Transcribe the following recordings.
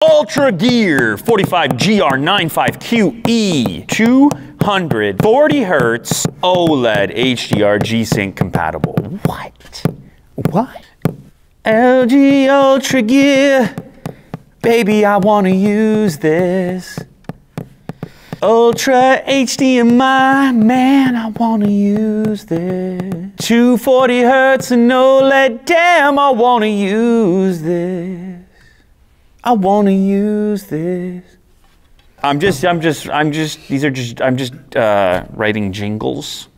Ultra Gear 45GR95QE 240 Hertz OLED HDR G-Sync compatible. What? What? LG Ultra Gear, baby, I wanna use this. Ultra HDMI, man, I wanna use this. 240 Hertz and OLED, damn, I wanna use this. I wanna use this. I'm just writing jingles.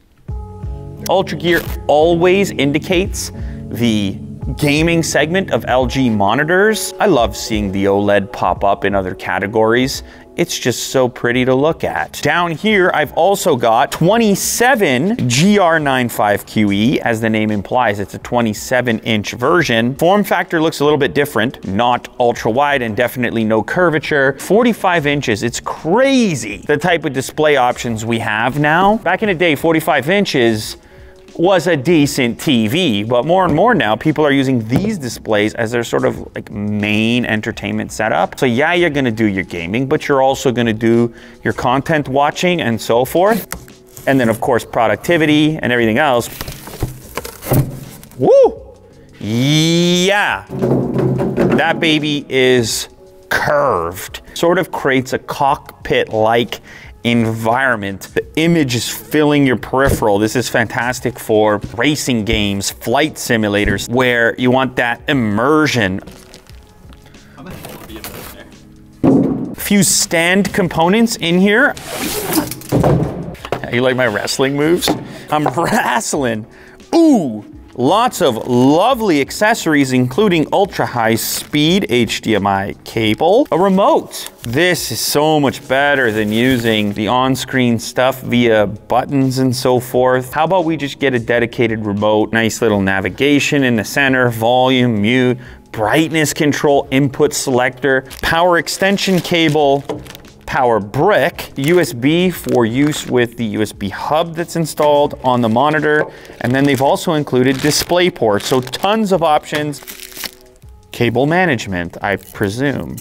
Ultra Gear always indicates the gaming segment of LG monitors. I love seeing the OLED pop up in other categories. It's just so pretty to look at. Down here, I've also got 27GR95QE, as the name implies. It's a 27-inch version. Form factor looks a little bit different, not ultra wide and definitely no curvature. 45 inches, it's crazy the type of display options we have now. Back in the day, 45 inches was a decent TV, but more and more now people are using these displays as their sort of like main entertainment setup. So yeah, you're gonna do your gaming, but you're also gonna do your content watching and so forth. And then of course productivity and everything else. Woo! Yeah, that baby is curved. Sort of creates a cockpit-like environment. The image is filling your peripheral. This is fantastic for racing games, flight simulators, where you want that immersion. A few stand components in here. You like my wrestling moves? I'm wrestling. Ooh! Lots of lovely accessories, including ultra-high speed HDMI cable, a remote. This is so much better than using the on-screen stuff via buttons and so forth. How about we just get a dedicated remote? Nice little navigation in the center, volume, mute, brightness control, input selector, power extension cable, power brick, USB for use with the USB hub that's installed on the monitor, and then they've also included display ports, so tons of options. Cable management, I presume.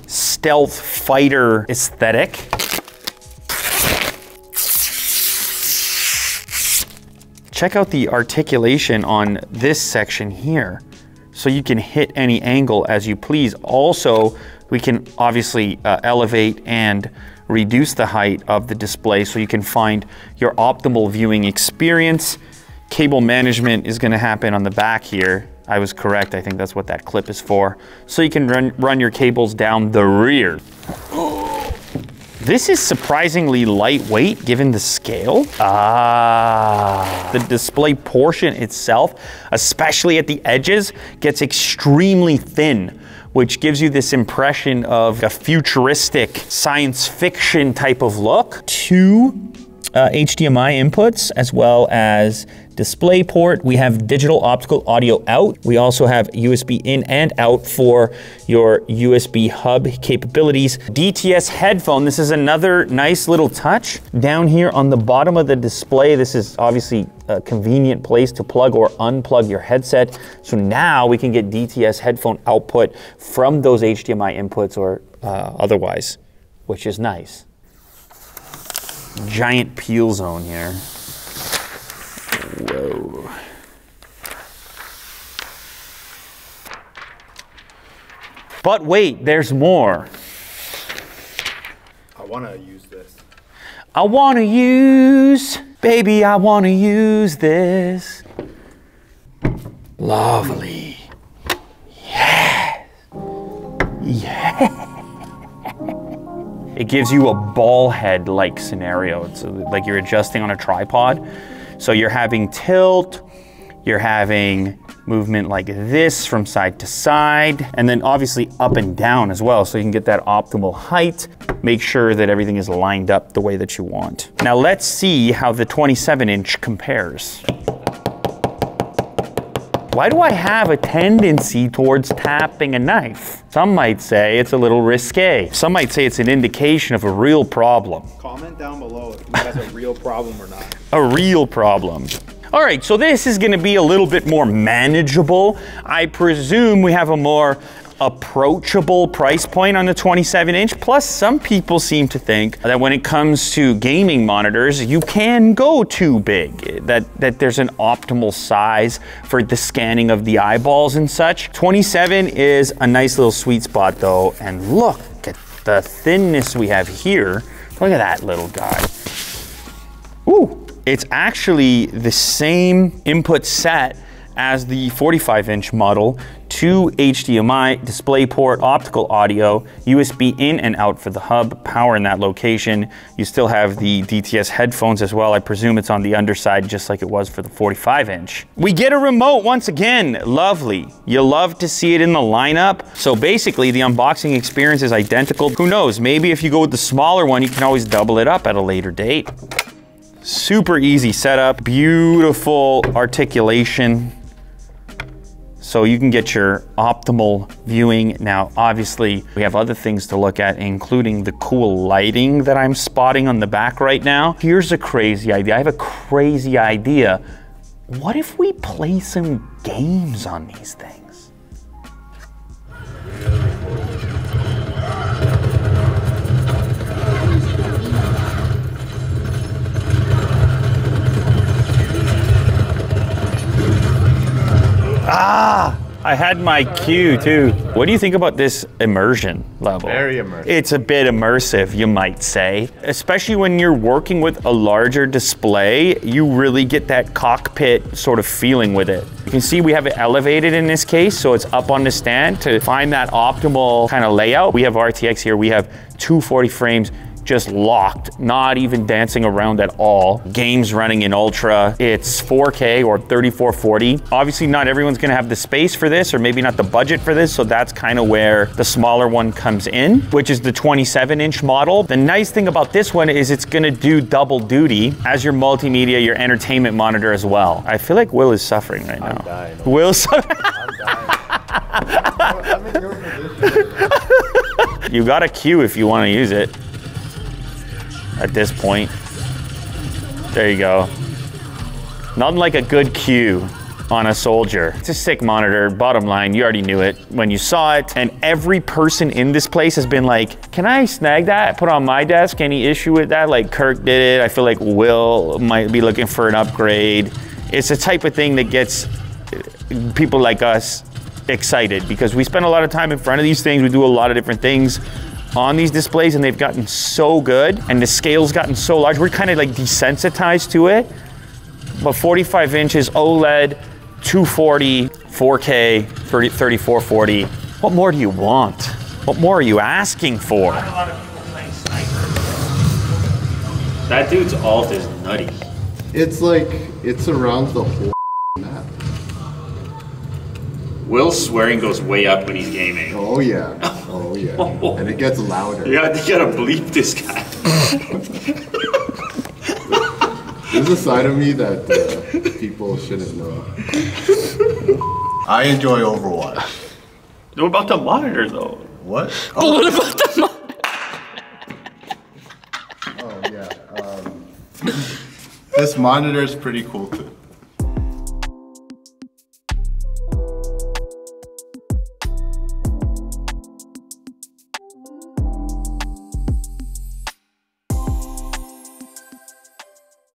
Stealth fighter aesthetic. Check out the articulation on this section here, so you can hit any angle as you please. Also, we can obviously elevate and reduce the height of the display so you can find your optimal viewing experience. Cable management is gonna happen on the back here. I was correct, I think that's what that clip is for. So you can run your cables down the rear. This is surprisingly lightweight given the scale. The display portion itself, especially at the edges, gets extremely thin, which gives you this impression of a futuristic science fiction type of look. Two HDMI inputs as well as display port. We have digital optical audio out. We also have USB in and out for your USB hub capabilities. DTS headphone, this is another nice little touch. Down here on the bottom of the display, this is obviously a convenient place to plug or unplug your headset. So now we can get DTS headphone output from those HDMI inputs or otherwise, which is nice. Giant peel zone here. Whoa. But wait, there's more. I want to use this. I want to use, baby, I want to use this. Lovely. Yes. Yes. It gives you a ball head-like scenario. It's like you're adjusting on a tripod. So you're having tilt, you're having movement like this from side to side, and then obviously up and down as well, so you can get that optimal height. Make sure that everything is lined up the way that you want. Now let's see how the 27-inch compares. Why do I have a tendency towards tapping a knife? Some might say it's a little risque. Some might say it's an indication of a real problem. Comment down below if you have a real problem or not. A real problem. All right, so this is gonna be a little bit more manageable. I presume we have a more approachable price point on the 27-inch. Plus, some people seem to think that when it comes to gaming monitors, you can go too big, that there's an optimal size for the scanning of the eyeballs and such. 27 is a nice little sweet spot though, and look at the thinness we have here. Look at that little guy. Ooh, it's actually the same input set as the 45-inch model, 2 HDMI, DisplayPort, optical audio, USB in and out for the hub, power in that location. You still have the DTS headphones as well. I presume it's on the underside just like it was for the 45-inch. We get a remote once again, lovely. You love to see it in the lineup. So basically the unboxing experience is identical. Who knows, maybe if you go with the smaller one, you can always double it up at a later date. Super easy setup, beautiful articulation. So you can get your optimal viewing. Now, obviously, we have other things to look at, including the cool lighting that I'm spotting on the back right now. Here's a crazy idea. I have a crazy idea. What if we play some games on these things? Ah, I had my cue too. What do you think about this immersion level? Very immersive. It's a bit immersive, you might say. Especially when you're working with a larger display, you really get that cockpit sort of feeling with it. You can see we have it elevated in this case, so it's up on the stand to find that optimal kind of layout. We have RTX here, we have 240 frames, just locked, not even dancing around at all. Games running in ultra. It's 4K or 3440. Obviously not everyone's gonna have the space for this, or maybe not the budget for this, so that's kind of where the smaller one comes in, which is the 27-inch model. The nice thing about this one is it's gonna do double duty as your multimedia, your entertainment monitor as well. I feel like Will is suffering right now. I'm dying. Will's suffering. I'm in your position. You got a cue if you wanna use it. At this point. There you go. Nothing like a good cue on a soldier. It's a sick monitor, bottom line, you already knew it when you saw it, and every person in this place has been like, can I snag that, put it on my desk, any issue with that? Like Kirk did it, I feel like Will might be looking for an upgrade. It's the type of thing that gets people like us excited because we spend a lot of time in front of these things, we do a lot of different things on these displays, and they've gotten so good and the scale's gotten so large, we're kind of like desensitized to it. But 45 inches OLED, 240, 4K, 3440. What more do you want? What more are you asking for? Not a lot of people playing Sniper. That dude's alt is nutty. It's like, it surrounds the whole map. Will's swearing goes way up when he's gaming. Oh yeah, oh yeah. And it gets louder. You gotta bleep this guy. There's a side of me that people shouldn't know. I enjoy Overwatch. What about the monitor though? What? Oh, what about the monitor? Oh yeah. This monitor is pretty cool too.